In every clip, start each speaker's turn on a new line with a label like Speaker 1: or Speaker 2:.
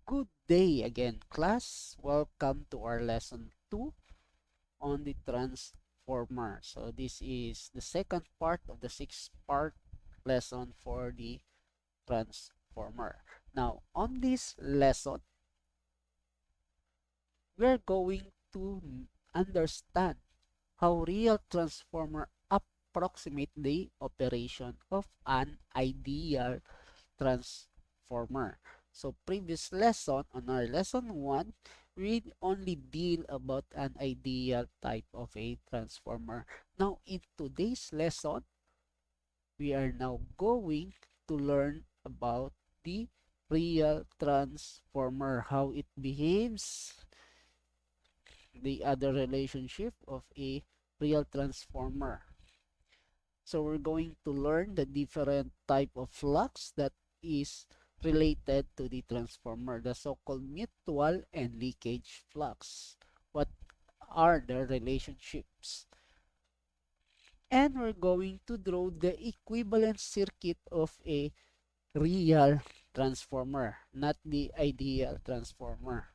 Speaker 1: Good day again, class. Welcome to our lesson 2 on the transformer. So this is the second part of the 6-part lesson for the transformer. Now, on this lesson, we're going to understand how real transformer approximate the operation of an ideal transformer. So previous lesson, on our lesson 1, we only deal about an ideal type of a transformer. Now in today's lesson, we are now going to learn about the real transformer, how it behaves, the other relationship of a real transformer. So we're going to learn the different type of flux that is related to the transformer, the so-called mutual and leakage flux. What are the relationships? And we're going to draw the equivalent circuit of a real transformer, not the ideal transformer.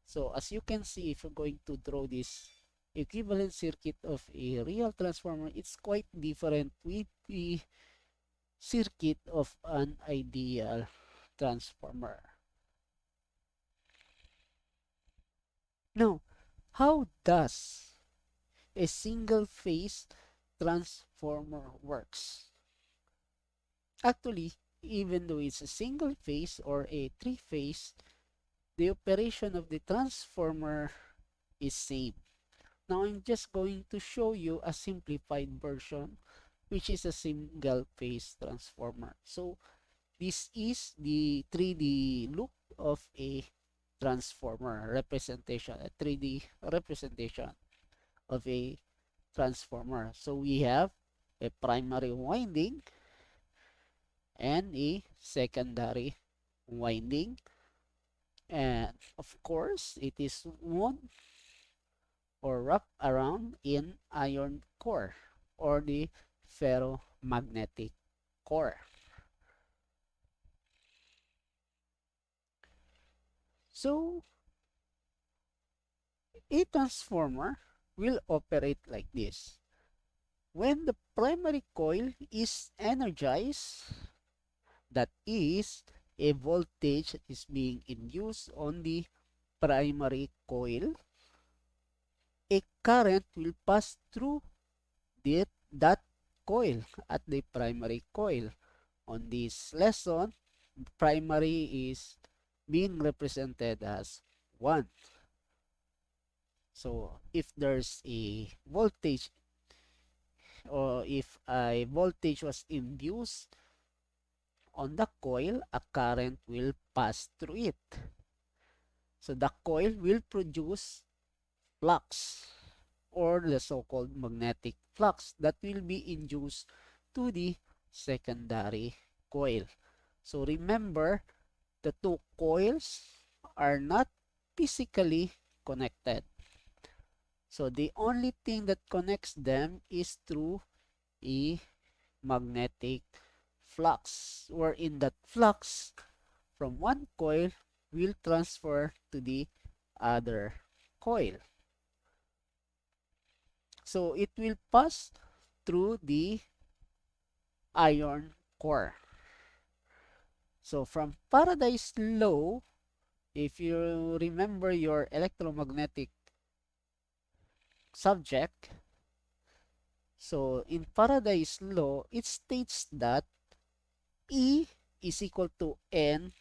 Speaker 1: So as you can see, if you're going to draw this equivalent circuit of a real transformer, it's quite different with the circuit of an ideal transformer. Now, how does a single phase transformer works? Actually, even though it's a single phase or a three-phase, the operation of the transformer is same. Now, I'm just going to show you a simplified version, which is a single phase transformer. So, this is the 3D look of a transformer representation, a 3D representation of a transformer. So we have a primary winding and a secondary winding, and of course it is wound or wrapped around in iron core or the ferromagnetic core. So a transformer will operate like this. When the primary coil is energized, that is, a voltage is being induced on the primary coil, a current will pass through that coil at the primary coil. On this lesson, primary is being represented as 1. So if there's a voltage, or if a voltage was induced on the coil, a current will pass through it. So the coil will produce flux or the so-called magnetic flux that will be induced to the secondary coil. So remember, the two coils are not physically connected. So the only thing that connects them is through a magnetic flux, wherein that flux from one coil will transfer to the other coil. So it will pass through the iron core. So from Faraday's law, if you remember your electromagnetic subject, so in Faraday's law, it states that E is equal to N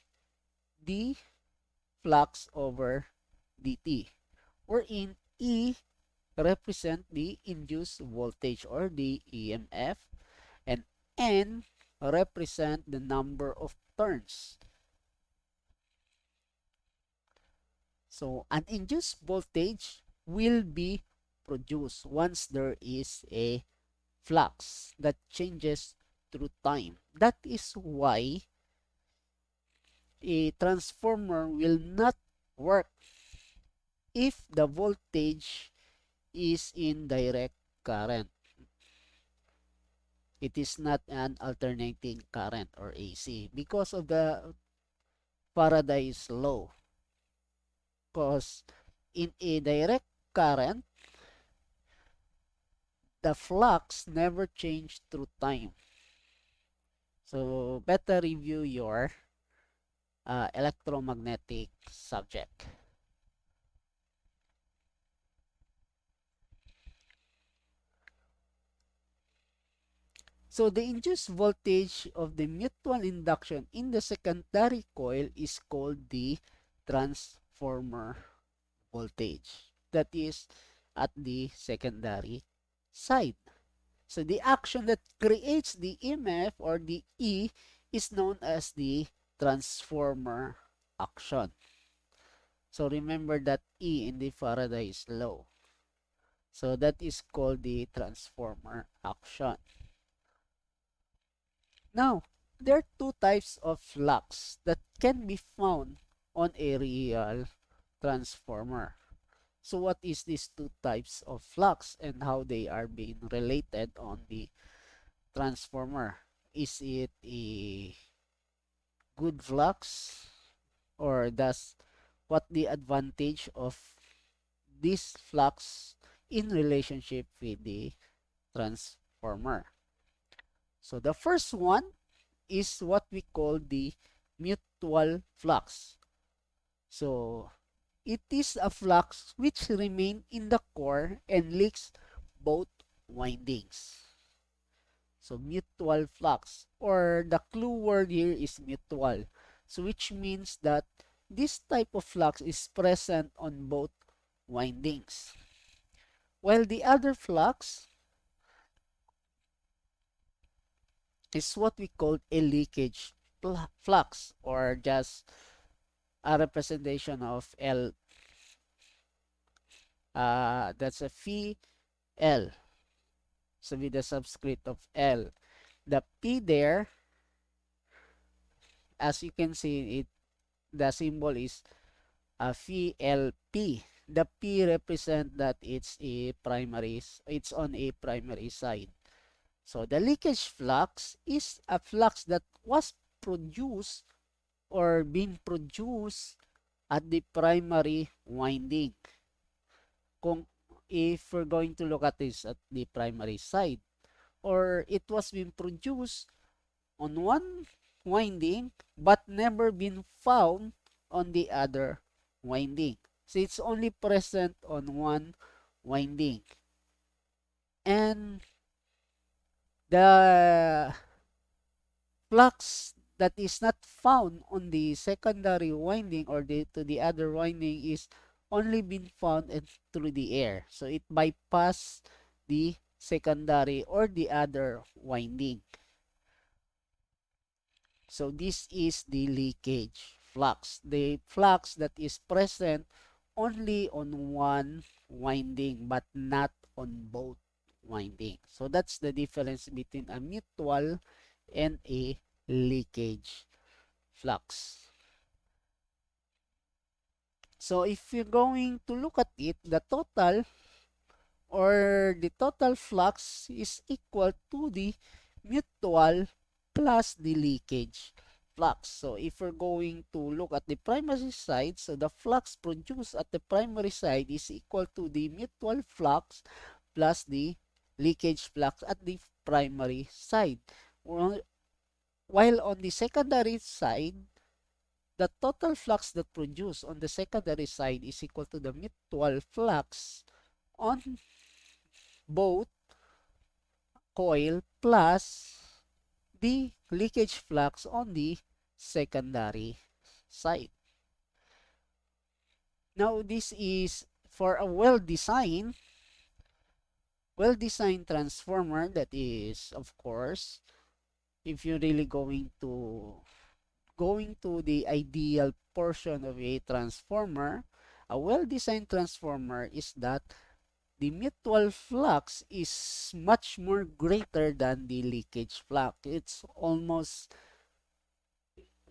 Speaker 1: d flux over dt, wherein E represent the induced voltage or the EMF, and N represent the number of turns. So an induced voltage will be produced once there is a flux that changes through time. That is why a transformer will not work if the voltage is in direct current. It is not an alternating current or AC because of the Faraday's law. because in a direct current, the flux never change through time. So better review your electromagnetic subject. So the induced voltage of the mutual induction in the secondary coil is called the transformer voltage. That is at the secondary side. So the action that creates the EMF or the E is known as the transformer action. So remember that E in the Faraday's law. So that is called the transformer action. Now, there are two types of flux that can be found on a real transformer. So what is these two types of flux and how they are being related on the transformer? Is it a good flux, or does what the advantage of this flux in relationship with the transformer? So the first one is what we call the mutual flux. So it is a flux which remain in the core and links both windings. So mutual flux, or the clue word here is mutual. So which means that this type of flux is present on both windings. While the other flux is what we call a leakage flux, or just a representation of L. That's a phi L. So with the subscript of L. The P there, as you can see, the symbol is a phi LP. The P represent that it's on a primary side. So the leakage flux is a flux that was produced or being produced at the primary winding. If we're going to look at this at the primary side, or it was being produced on one winding but never been found on the other winding. So it's only present on one winding. And the flux that is not found on the secondary winding or to the other winding is only been found through the air. So it bypass the secondary or the other winding. So this is the leakage flux. The flux that is present only on one winding but not on both winding. So that's the difference between a mutual and a leakage flux. So if you're going to look at it, the total flux is equal to the mutual plus the leakage flux. So if we're going to look at the primary side, so the flux produced at the primary side is equal to the mutual flux plus the leakage flux at the primary side. While on the secondary side, the total flux that produced on the secondary side is equal to the mutual flux on both coil plus the leakage flux on the secondary side. Now, this is for a well-designed transformer. That is, of course, if you're really going to the ideal portion of a transformer, a well-designed transformer is that the mutual flux is much more greater than the leakage flux. It's almost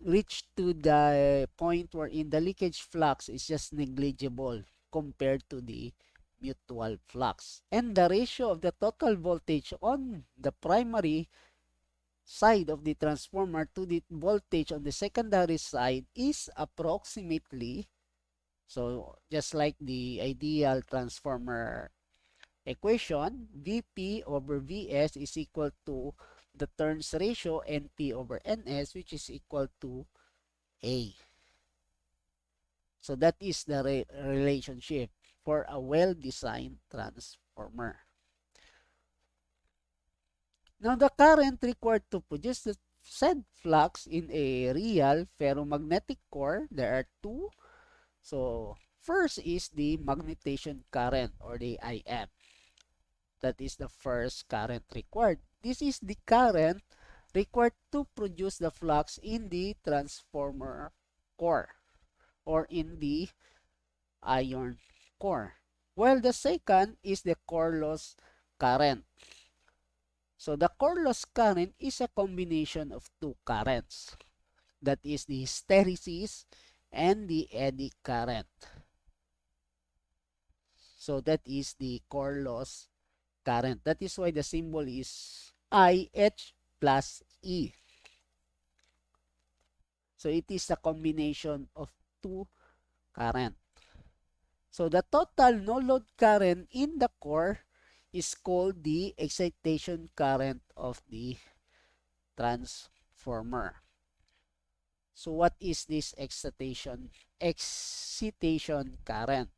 Speaker 1: reached to the point wherein the leakage flux is just negligible compared to the mutual flux. And the ratio of the total voltage on the primary side of the transformer to the voltage on the secondary side is approximately So just like the ideal transformer equation, Vp over Vs is equal to the turns ratio Np over Ns, which is equal to A. So that is the relationship for a well-designed transformer. Now, the current required to produce the said flux in a real ferromagnetic core, there are two. So, first is the magnetization current or the IM. That is the first current required. This is the current required to produce the flux in the transformer core or in the iron core. While the second is the core loss current. So the core loss current is a combination of two currents. That is the hysteresis and the eddy current. So that is the core loss current. That is why the symbol is IH plus E. So it is a combination of two current. So the total no load current in the core is called the excitation current of the transformer. So what is this excitation current?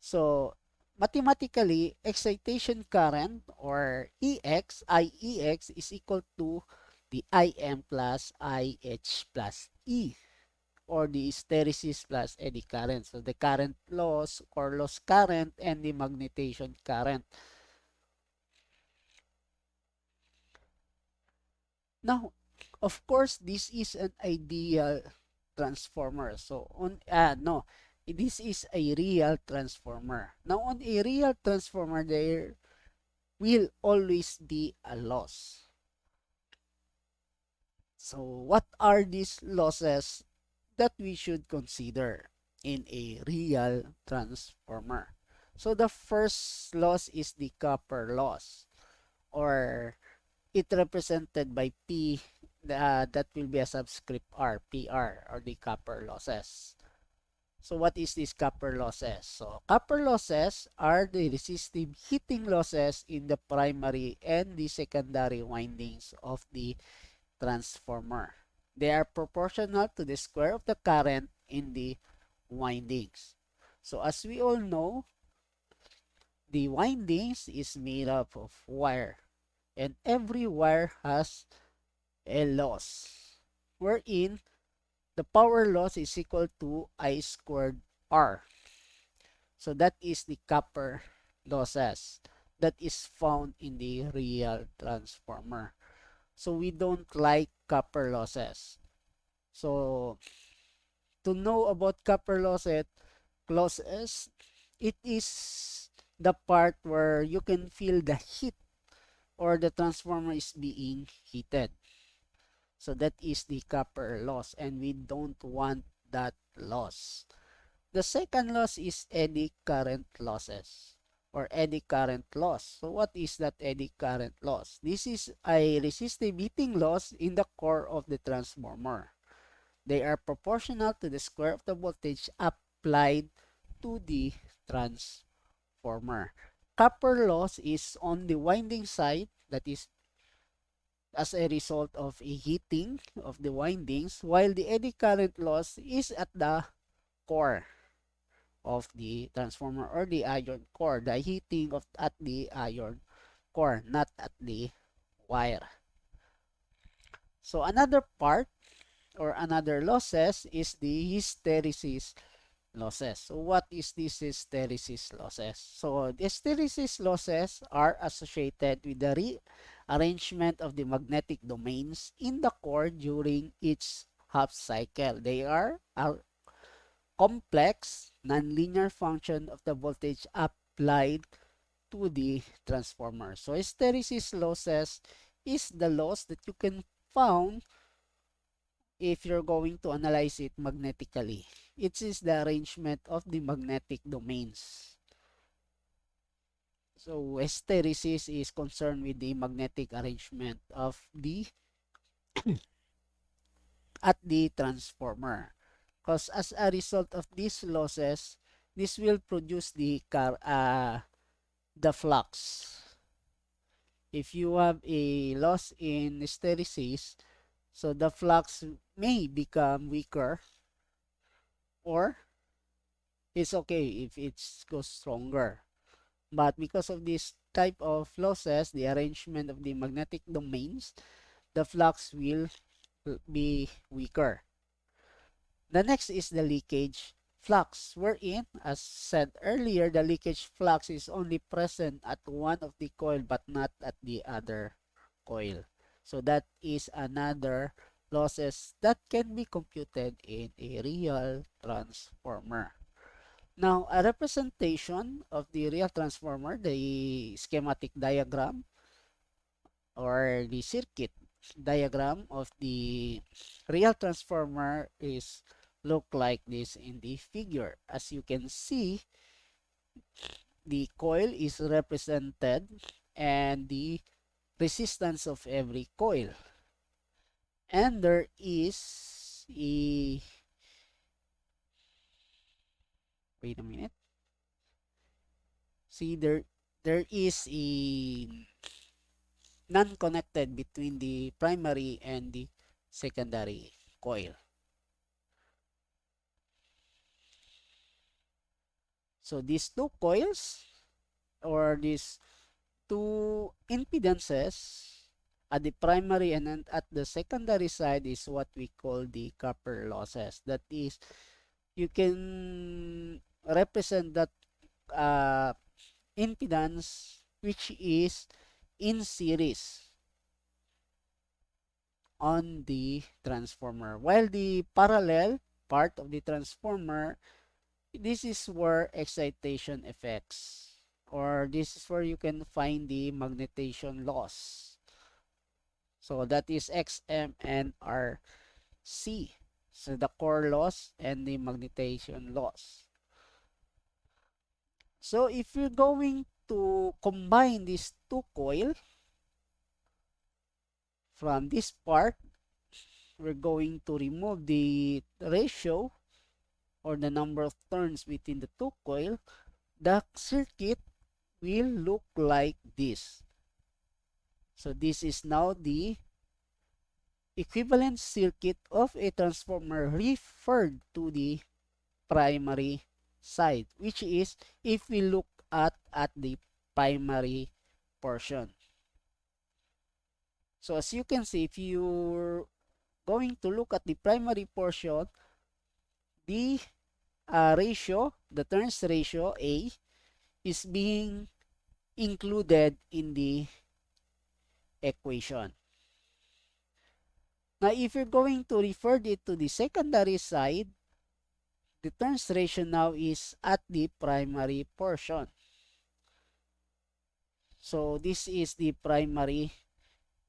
Speaker 1: So mathematically, excitation current or IEX is equal to the IM plus IH plus E or the hysteresis plus eddy current. So the current loss or loss current and the magnetization current. Now, of course, this is an ideal transformer. So on no, this is a real transformer. Now on a real transformer, there will always be a loss. So what are these losses that we should consider in a real transformer? So the first loss is the copper loss, or it represented by P, that will be a subscript R, PR, or the copper losses. So what is this copper losses? So copper losses are the resistive heating losses in the primary and the secondary windings of the transformer. They are proportional to the square of the current in the windings. So as we all know, the windings is made up of wire, and every wire has a loss, wherein the power loss is equal to I squared R. So that is the copper losses that is found in the real transformer. So we don't like copper losses. So to know about copper losses, it is the part where you can feel the heat or the transformer is being heated. So that is the copper loss, and we don't want that loss. The second loss is eddy current losses or eddy current loss. So what is that eddy current loss? This is a resistive heating loss in the core of the transformer. They are proportional to the square of the voltage applied to the transformer. Copper loss is on the winding side, that is as a result of a heating of the windings, while the eddy current loss is at the core of the transformer or the iron core, the heating of at the iron core, not at the wire. So another part or another losses is the hysteresis losses. So what is this hysteresis losses? So the hysteresis losses are associated with the rearrangement of the magnetic domains in the core during each half cycle. They are a complex nonlinear function of the voltage applied to the transformer. So hysteresis losses is the loss that you can found if you're going to analyze it magnetically. It is the arrangement of the magnetic domains. So hysteresis is concerned with the magnetic arrangement of the at the transformer. Because as a result of these losses, this will produce the flux. If you have a loss in hysteresis, so the flux may become weaker, or it's okay if it goes stronger. But because of this type of losses, the arrangement of the magnetic domains, the flux will be weaker. The next is the leakage flux, wherein, as said earlier, the leakage flux is only present at one of the coil but not at the other coil. So that is another losses that can be computed in a real transformer. Now, a representation of the real transformer, the schematic diagram or the circuit diagram of the real transformer is look like this in the figure. As you can see, the coil is represented and the resistance of every coil. And there is a, wait a minute. See, there is a non-connected between the primary and the secondary coil. So these two coils or these two impedances at the primary and at the secondary side is what we call the copper losses. That is, you can represent that impedance which is in series on the transformer, while the parallel part of the transformer, this is where excitation effects, or this is where you can find the magnetization loss. So that is XM and RC. So the core loss and the magnetization loss. So if you're going to combine these two coils from this part, we're going to remove the ratio or the number of turns between the two coils. The circuit will look like this. So this is now the equivalent circuit of a transformer referred to the primary side, which is if we look at the primary portion. So as you can see, if you're going to look at the primary portion, the ratio, the turns ratio A, is being included in the equation. Now, if you're going to refer it to the secondary side, the turns ratio now is at the primary portion. So, this is the primary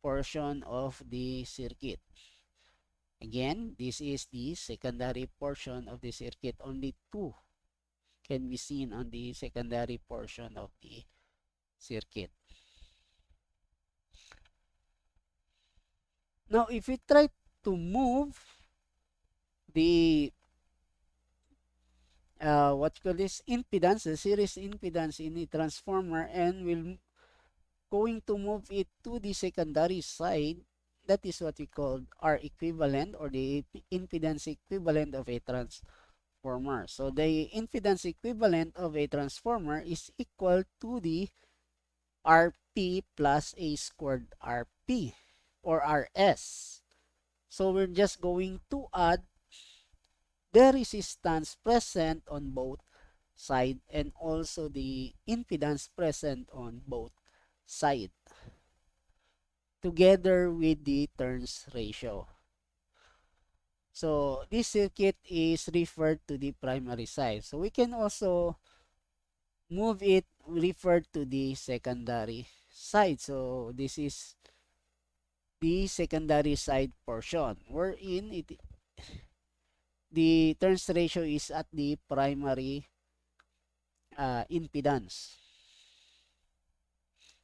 Speaker 1: portion of the circuit. Again, this is the secondary portion of the circuit. Only two can be seen on the secondary portion of the circuit. Now, if we try to move the what you call this impedance, the series impedance in a transformer, and we'll going to move it to the secondary side, that is what we call R equivalent, or the impedance equivalent of a transformer. So the impedance equivalent of a transformer is equal to the RP plus A squared RP or RS. So we're just going to add the resistance present on both sides and also the impedance present on both sides together with the turns ratio. So this circuit is referred to the primary side. So we can also move it referred to the secondary side. So this is the secondary side portion wherein the turns ratio is at the primary impedance.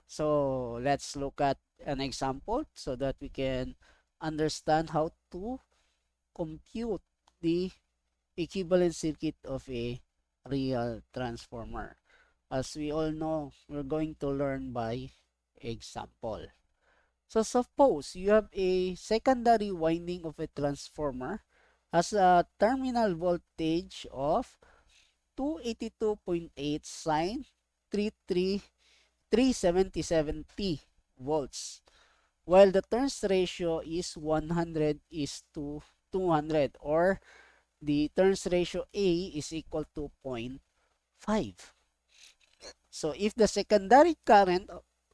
Speaker 1: So let's look at an example so that we can understand how to compute the equivalent circuit of a real transformer. As we all know, we're going to learn by example. So suppose you have a secondary winding of a transformer has a terminal voltage of 282.8 sine 377T volts, while the turns ratio is 100 is to 200, or the turns ratio A is equal to 0.5. So if the secondary current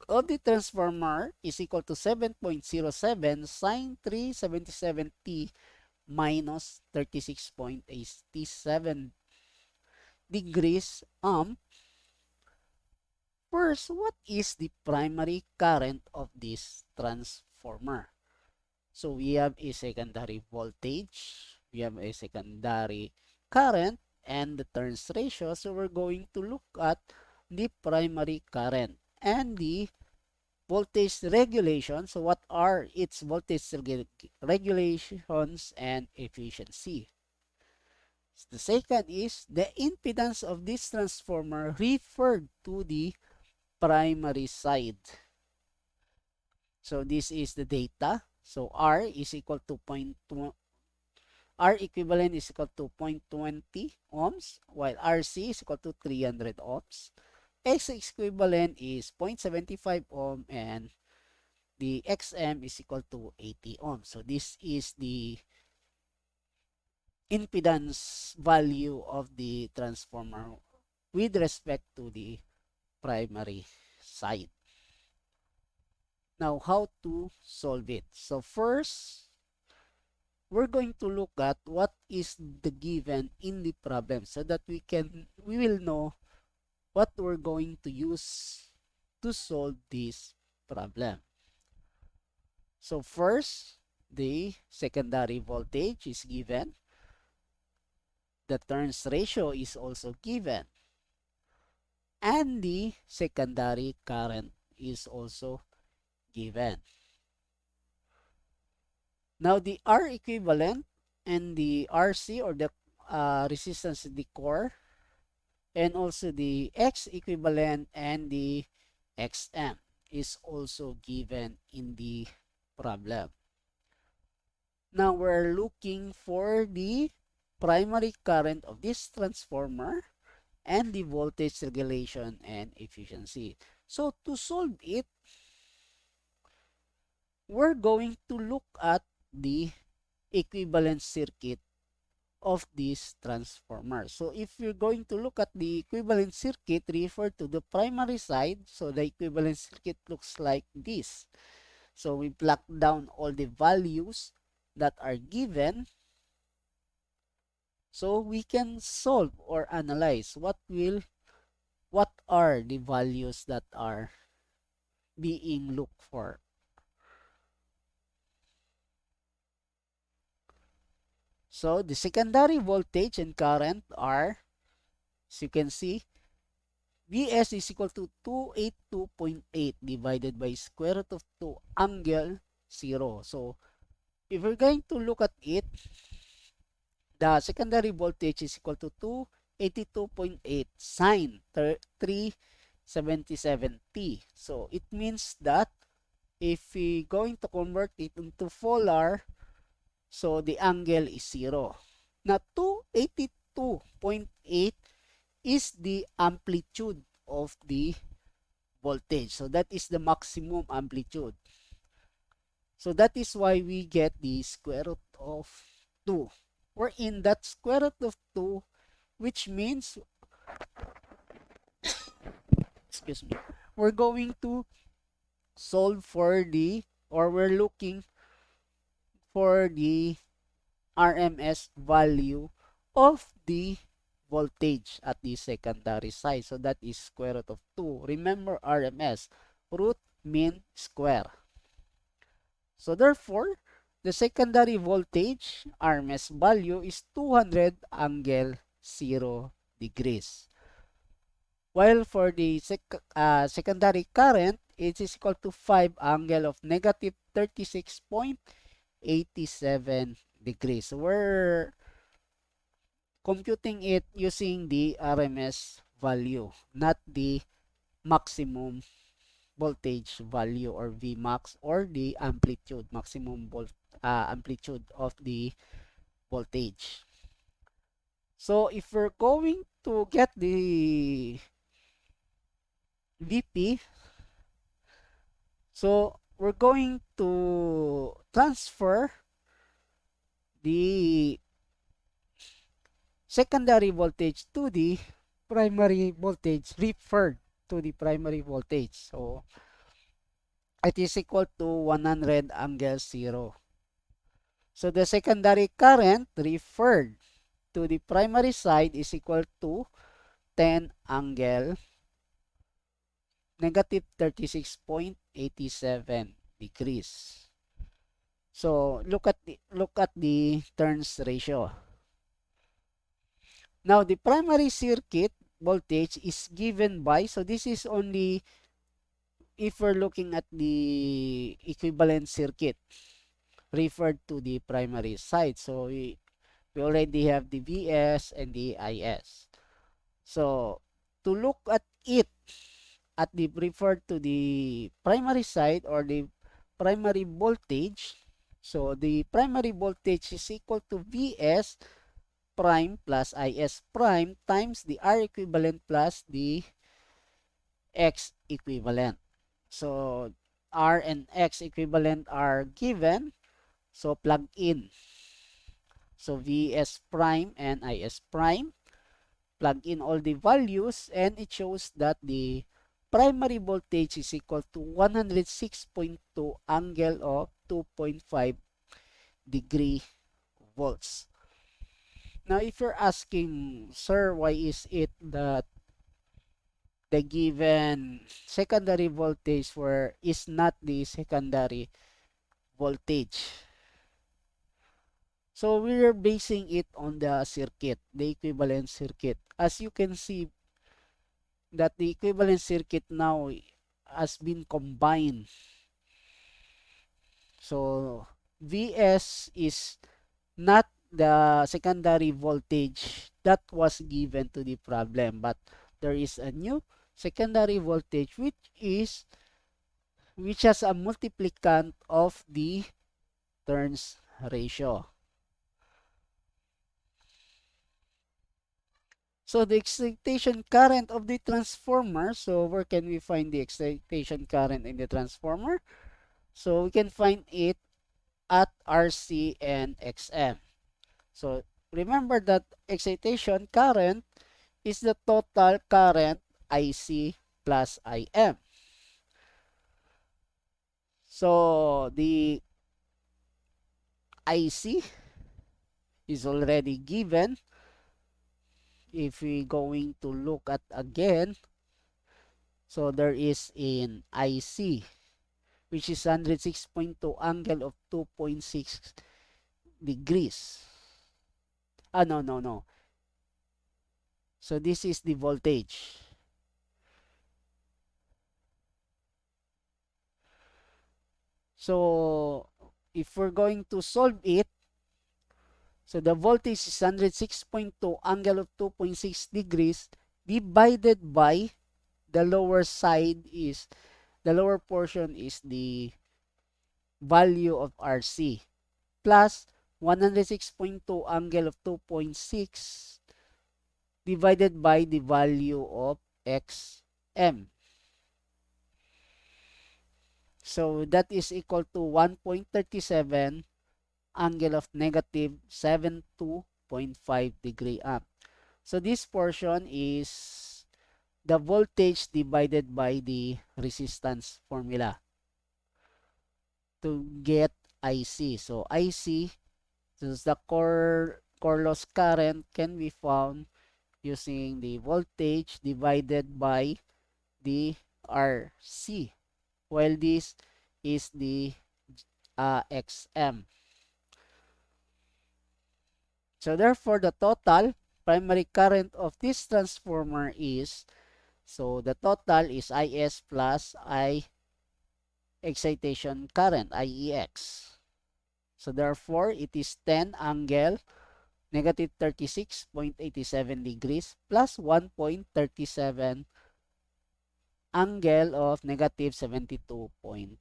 Speaker 1: of the transformer is equal to 7.07 sine 377T minus 36.87 degrees first, what is the primary current of this transformer? So we have a secondary voltage, we have a secondary current, and the turns ratio. So we're going to look at the primary current and the voltage regulation. So what are its voltage regulations and efficiency? The second is the impedance of this transformer referred to the primary side. So this is the data. So R is equal to R equivalent is equal to 0.20 ohms, while RC is equal to 300 ohms. X equivalent is 0.75 ohm, and the XM is equal to 80 ohms. So this is the impedance value of the transformer with respect to the primary side. Now, how to solve it? So first, we're going to look at what is the given in the problem so that we will know what we're going to use to solve this problem. So first, the secondary voltage is given. The turns ratio is also given. And the secondary current is also given. Now, the R equivalent and the RC, or the resistance in the core, and also the X equivalent and the XM is also given in the problem. Now, we're looking for the primary current of this transformer and the voltage regulation and efficiency. So, to solve it, we're going to look at the equivalent circuit of this transformer. So if you're going to look at the equivalent circuit referred to the primary side, so the equivalent circuit looks like this. So we plug down all the values that are given, so we can solve or analyze what are the values that are being looked for. So the secondary voltage and current are, as you can see, Vs is equal to 282.8 divided by square root of 2 angle 0. So if we're going to look at it, the secondary voltage is equal to 282.8 sine 377t. So it means that if we going to convert it into Polar, so the angle is 0. Now 282.8 is the amplitude of the voltage. So that is the maximum amplitude. So that is why we get the square root of 2. We're in that square root of 2, which means, excuse me, we're going to solve for we're looking for the RMS value of the voltage at the secondary side. So that is square root of 2. Remember RMS, root mean square. So therefore, the secondary voltage RMS value is 200 angle 0 degrees. While for the secondary current, it is equal to 5 angle of negative 36.87 degrees. So we're computing it using the RMS value, not the maximum voltage value or Vmax or the amplitude, maximum amplitude of the voltage. So if we're going to get the Vp, so we're going to transfer the secondary voltage to the primary voltage referred to the primary voltage. So it is equal to 100 angle 0. So the secondary current referred to the primary side is equal to 10 angle negative 36.87 degrees. So look at the turns ratio. Now the primary circuit voltage is given by, so this is only if we're looking at the equivalent circuit referred to the primary side. So we already have the Vs and the Is. So to look at it at the referred to the primary side or the primary voltage, so the primary voltage is equal to Vs prime plus Is prime times the R equivalent plus the X equivalent. So R and X equivalent are given, so plug in. So Vs prime and Is prime, plug in all the values, and it shows that the primary voltage is equal to 106.2 angle of 2.5 degree volts. Now, if you're asking, sir, why is it that the given secondary voltage is not the secondary voltage? So we're basing it on the circuit, the equivalent circuit. As you can see that the equivalent circuit now has been combined. So Vs is not the secondary voltage that was given to the problem, but there is a new secondary voltage which has a multiplicand of the turns ratio. So the excitation current of the transformer, so where can we find the excitation current in the transformer? So we can find it at RC and XM. So remember that excitation current is the total current IC plus IM. So the IC is already given. If we going to look at again, so there is in IC, which is 106.2 angle of 2.6 degrees. No. So this is the voltage. So if we're going to solve it, so the voltage is 106.2 angle of 2.6 degrees divided by the lower portion is the value of RC plus 106.2 angle of 2.6 divided by the value of XM. So that is equal to 1.37 angle of negative 72.5 degree amp. So this portion is the voltage divided by the resistance formula to get IC. So IC, since the core loss current can be found using the voltage divided by the RC, while this is the XM. So therefore, the total primary current of this transformer is, so the total is Is plus I excitation current, IEX. So therefore, it is 10 angle negative 36.87 degrees plus 1.37 angle of negative 72.5.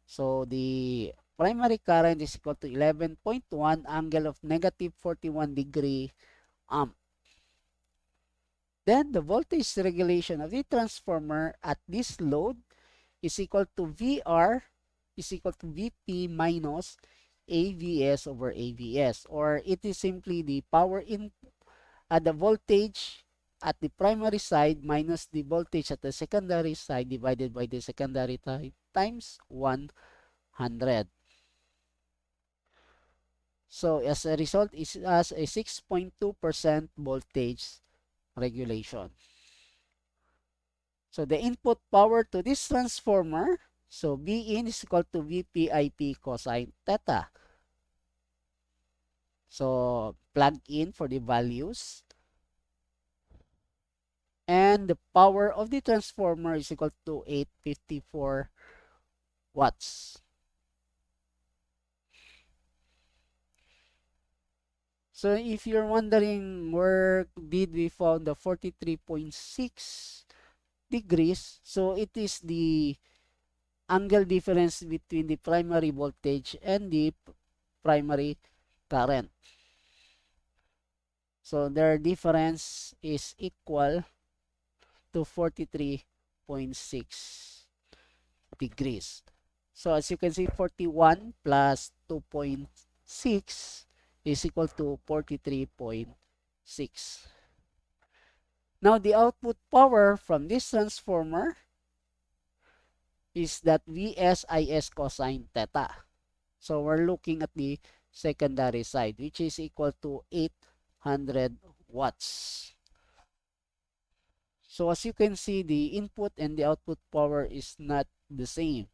Speaker 1: So the primary current is equal to 11.1 angle of negative 41 degree amp. Then the voltage regulation of the transformer at this load is equal to VR is equal to VP minus AVS over AVS, or it is simply the power in at the voltage at the primary side minus the voltage at the secondary side divided by the secondary side times 100. So as a result, it has a 6.2% voltage regulation. So the input power to this transformer, so B in is equal to VPIP cosine theta. So plug in for the values. And the power of the transformer is equal to 854 watts. So if you're wondering where did we found the 43.6 degrees, so it is the angle difference between the primary voltage and the primary current. So their difference is equal to 43.6 degrees. So as you can see, 41 plus 2.6 is equal to 43.6. Now the output power from this transformer is that VSIS cosine theta. So we're looking at the secondary side, which is equal to 800 watts. So as you can see, the input and the output power is not the same,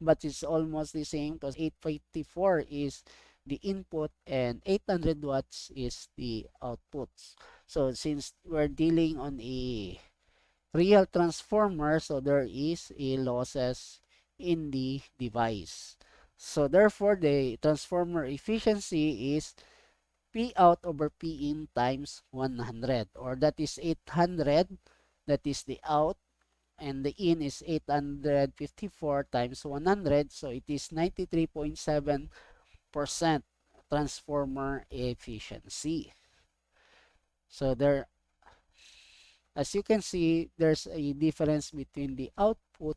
Speaker 1: but it's almost the same because 854 is the input and 800 watts is the output. So since we're dealing on a real transformer, so there is a losses in the device. So therefore, the transformer efficiency is P out over P in times 100, or that is 800, that is the out, and the in is 854 times 100, so it is 93.7% transformer efficiency. So there, as you can see, there's a difference between the output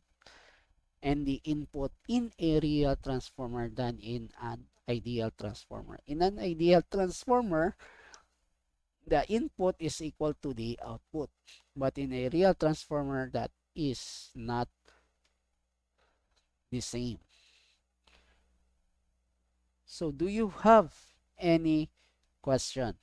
Speaker 1: and the input in a real transformer than in an ideal transformer. In an ideal transformer, the input is equal to the output, but in a real transformer, that is not the same. So do you have any question?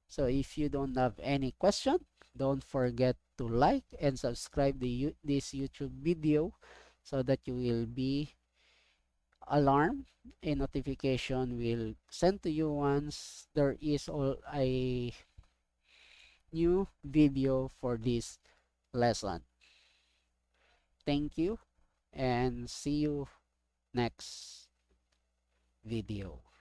Speaker 1: So if you don't have any question, don't forget to like and subscribe this YouTube video so that you will be alarmed. A notification will send to you once there is a new video for this lesson. Thank you and see you next video.